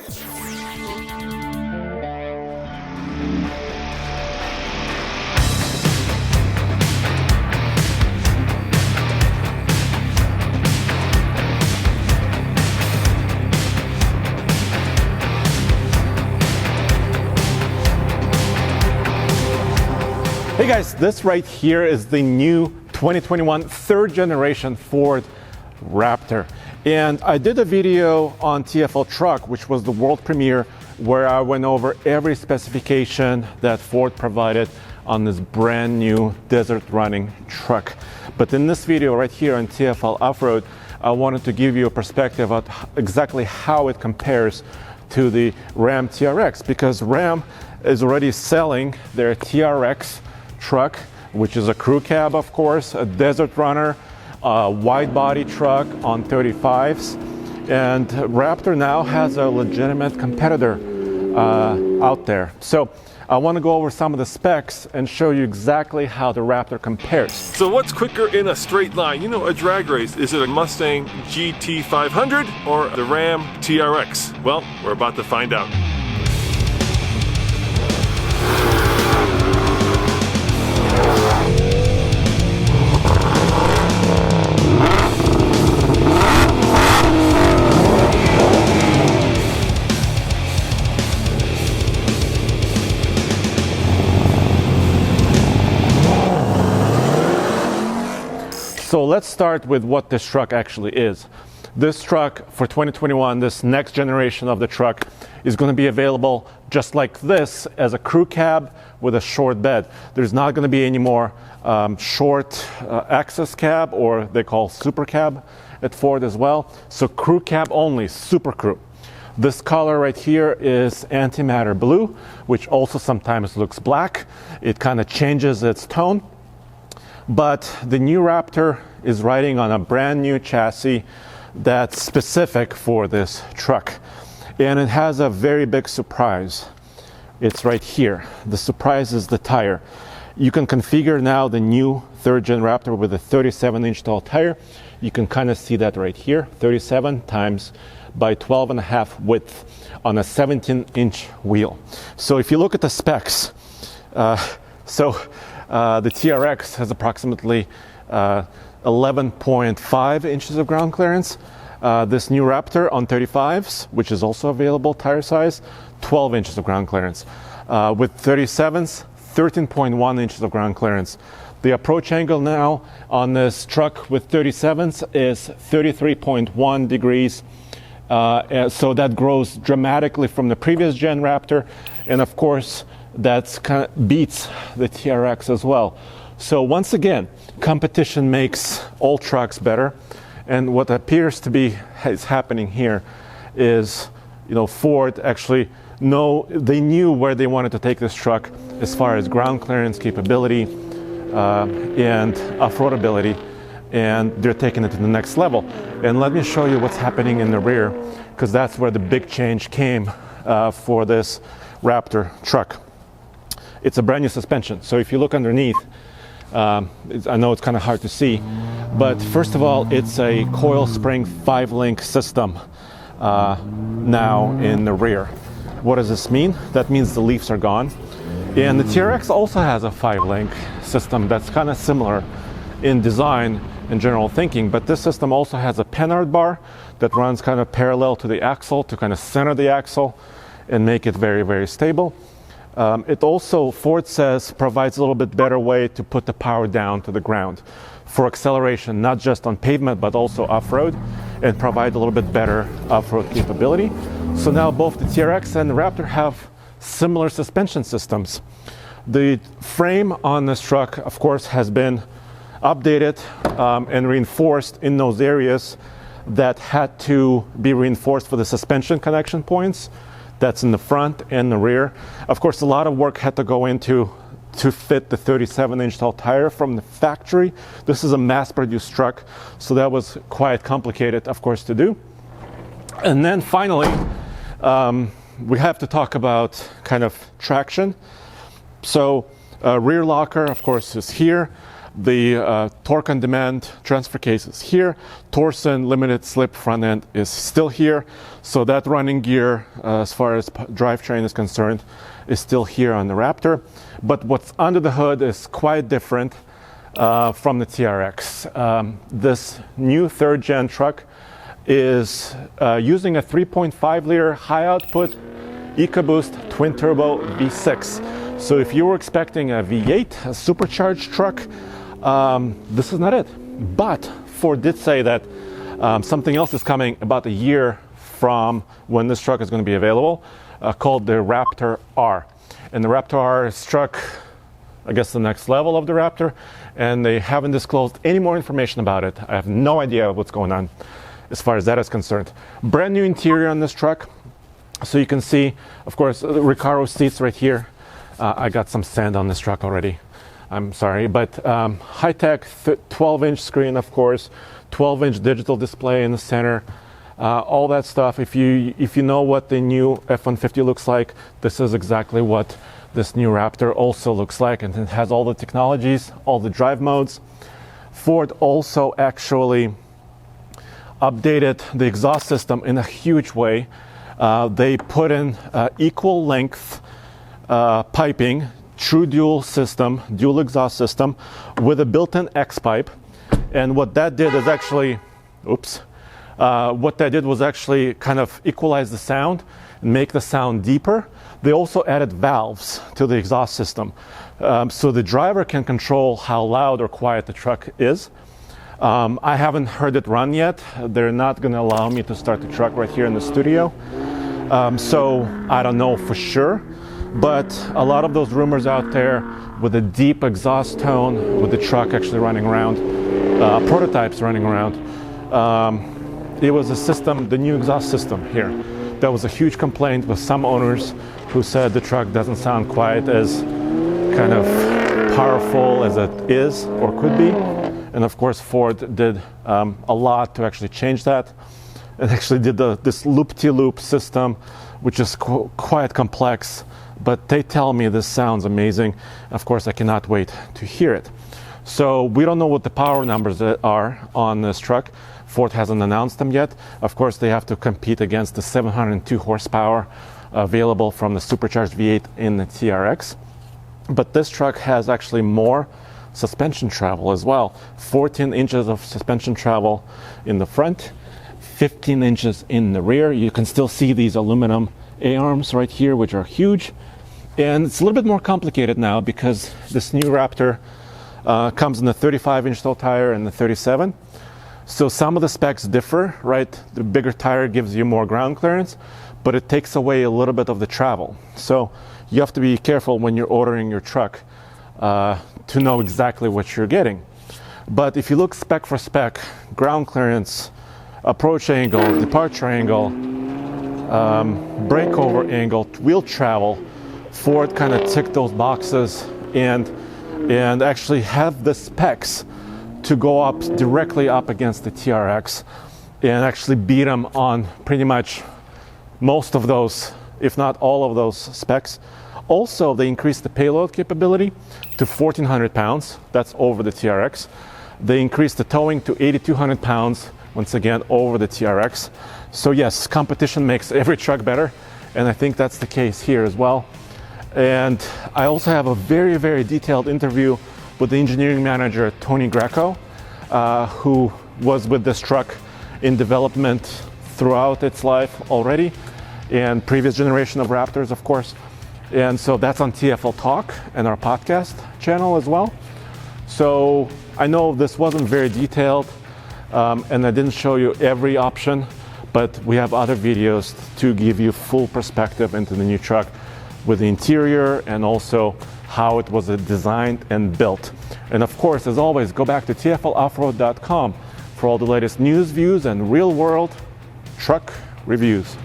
Hey guys, this right here is the new 2021 third generation Ford Raptor. And I did a video on TFL Truck, which was the world premiere, where I went over every specification that Ford provided on this brand new desert running truck. But in this video right here on TFL Off-Road, I wanted to give you a perspective of exactly how it compares to the Ram TRX, because Ram is already selling their TRX truck, which is a crew cab, of course, a desert runner, a wide body truck on 35s. And Raptor now has a legitimate competitor out there. So I want to go over some of the specs and show you exactly how the Raptor compares. So what's quicker in a straight line? You know, a drag race. Is it a Mustang GT500 or the Ram TRX? Well, we're about to find out. So let's start with what this truck actually is. This truck for 2021, this next generation of the truck, is going to be available just like this as a crew cab with a short bed. There's not going to be any more short access cab, or they call super cab at Ford as well. So crew cab only, super crew. This color right here is antimatter blue, which also sometimes looks black. It kind of changes its tone. But the new Raptor is riding on a brand new chassis that's specific for this truck. And it has a very big surprise. It's right here. The surprise is the tire. You can configure now the new third gen Raptor with a 37-inch tall tire. You can kind of see that right here, 37 times by 12.5 width on a 17-inch wheel. So if you look at the specs, the TRX has approximately 11.5 inches of ground clearance. This new Raptor on 35s, which is also available tire size, 12 inches of ground clearance. With 37s, 13.1 inches of ground clearance. The approach angle now on this truck with 37s is 33.1 degrees. So that grows dramatically from the previous gen Raptor. And of course, that kind of beats the TRX as well. So once again, competition makes all trucks better. And what appears to be is happening here is, Ford actually they knew where they wanted to take this truck as far as ground clearance capability and off-roadability, and they're taking it to the next level. And let me show you what's happening in the rear, because that's where the big change came for this Raptor truck. It's a brand new suspension. So if you look underneath, I know it's kind of hard to see, but first of all, it's a coil spring 5-link system now in the rear. What does this mean? That means the leaves are gone. And the TRX also has a 5-link system that's kind of similar in design and general thinking, but this system also has a Panhard bar that runs kind of parallel to the axle to kind of center the axle and make it very, very stable. It also, Ford says, provides a little bit better way to put the power down to the ground for acceleration, not just on pavement, but also off-road, and provide a little bit better off-road capability. So now both the TRX and the Raptor have similar suspension systems. The frame on this truck, of course, has been updated and reinforced in those areas that had to be reinforced for the suspension connection points. That's in the front and the rear. Of course, a lot of work had to go into to fit the 37-inch tall tire from the factory. This is a mass-produced truck, so that was quite complicated, of course, to do. And then finally, we have to talk about kind of traction. So rear locker, of course, is here. The torque on demand transfer case is here. Torsen limited slip front end is still here. So that running gear, as far as drivetrain is concerned, is still here on the Raptor. But what's under the hood is quite different from the TRX. This new third gen truck is using a 3.5 liter high output EcoBoost twin turbo V6. So if you were expecting a V8, a supercharged truck, this is not it. But Ford did say that something else is coming about a year from when this truck is going to be available, called the Raptor R. And the Raptor R is struck, I guess, the next level of the Raptor, and they haven't disclosed any more information about it. I have no idea what's going on as far as that is concerned. Brand new interior on this truck. So you can see, of course, the Recaro seats right here. I got some sand on this truck already. I'm sorry, but high-tech 12-inch screen, of course, 12-inch digital display in the center, all that stuff. If you know what the new F-150 looks like, this is exactly what this new Raptor also looks like, and it has all the technologies, all the drive modes. Ford also actually updated the exhaust system in a huge way. They put in equal length piping, true dual system, dual exhaust system with a built-in X pipe. And what that did is actually, what that did was actually kind of equalize the sound and make the sound deeper. They also added valves to the exhaust system, so the driver can control how loud or quiet the truck is. I haven't heard it run yet. They're not going to allow me to start the truck right here in the studio. So I don't know for sure, but a lot of those rumors out there with a deep exhaust tone, with the truck actually running around, prototypes running around, it was a system, the new exhaust system here. That was a huge complaint with some owners who said the truck doesn't sound quite as kind of powerful as it is or could be. And of course, Ford did a lot to actually change that, and actually did this loop-to-loop system, which is quite complex, but they tell me this sounds amazing. Of course, I cannot wait to hear it. So we don't know what the power numbers are on this truck. Ford hasn't announced them yet. Of course, they have to compete against the 702 horsepower available from the supercharged V8 in the TRX. But this truck has actually more suspension travel as well. 14 inches of suspension travel in the front, 15 inches in the rear. You can still see these aluminum A-arms right here, which are huge. And it's a little bit more complicated now because this new Raptor comes in the 35-inch toe tire and the 37. So some of the specs differ, right? The bigger tire gives you more ground clearance, but it takes away a little bit of the travel. So you have to be careful when you're ordering your truck to know exactly what you're getting. But if you look spec for spec, ground clearance, approach angle, departure angle, breakover angle, wheel travel, Ford kind of ticked those boxes and actually have the specs to go up directly up against the TRX and actually beat them on pretty much most of those, if not all of those specs. Also, they increased the payload capability to 1,400 pounds. That's over the TRX. They increased the towing to 8,200 pounds, once again, over the TRX. So yes, competition makes every truck better, and I think that's the case here as well. And I also have a very, very detailed interview with the engineering manager, Tony Greco, who was with this truck in development throughout its life already, and previous generation of Raptors, of course. And so that's on TFL Talk and our podcast channel as well. So I know this wasn't very detailed, and I didn't show you every option, but we have other videos to give you full perspective into the new truck with the interior and also how it was designed and built. And of course, as always, go back to TFLoffroad.com for all the latest news, views, and real-world truck reviews.